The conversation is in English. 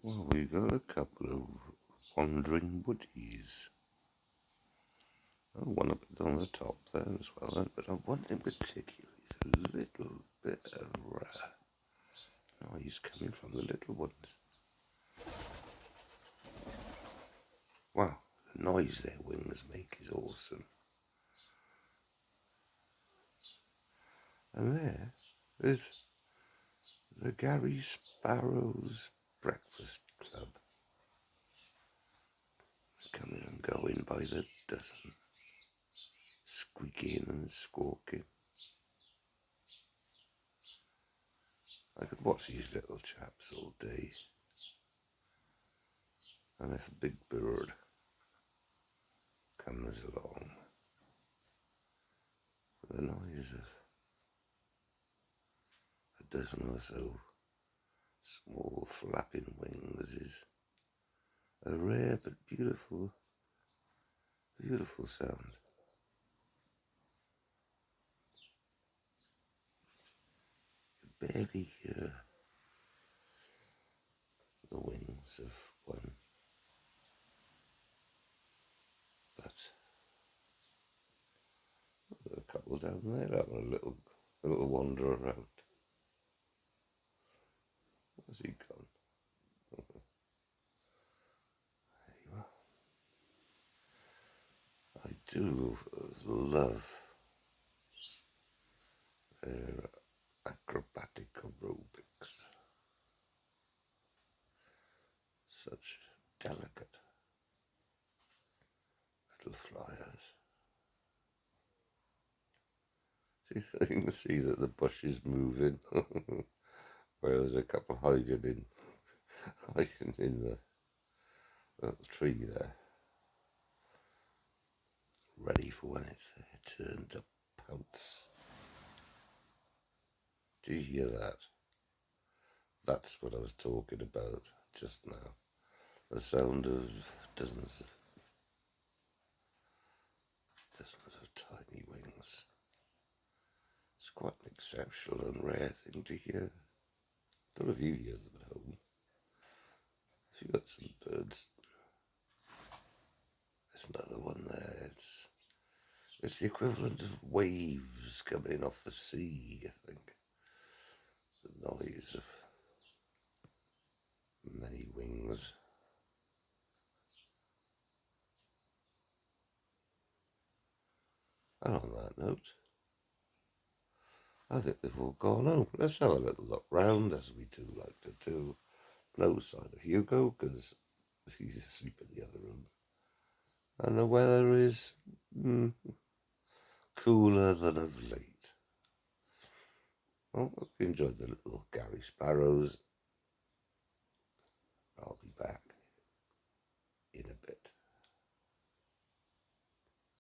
Well, we got a couple of wandering woodies. Oh, one up on the top there as well, but one in particular is a little bit of noise coming from the little ones. Wow, the noise their wings make is awesome. And there's the Gary Sparrow's Breakfast Club. Coming and going by the dozen, squeaking and squawking. I could watch these little chaps all day. And if a big bird comes along with the noise of a dozen or so small flapping wings is a rare but beautiful sound. You barely hear the wings of one, but there's a couple down there having a little wander around. Where's he gone? There you are. I do love their acrobatic aerobics. Such delicate little flyers. See, you can see that the bush is moving, where there's a couple hiding in the little tree there, ready for when it's their turn to pounce. Do you hear that? That's what I was talking about just now. The sound of dozens of tiny wings. It's quite an exceptional and rare thing to hear. Don't know if you hear them at home. If you've got some birds, there's another one there. It's the equivalent of waves coming off the sea, I think. The noise of many wings. And on that note, I think they've all gone home. Let's have a little look round, as we do like to do. No sign of Hugo, because he's asleep in the other room. And the weather is cooler than of late. Well, hope you enjoyed the little Gary Sparrows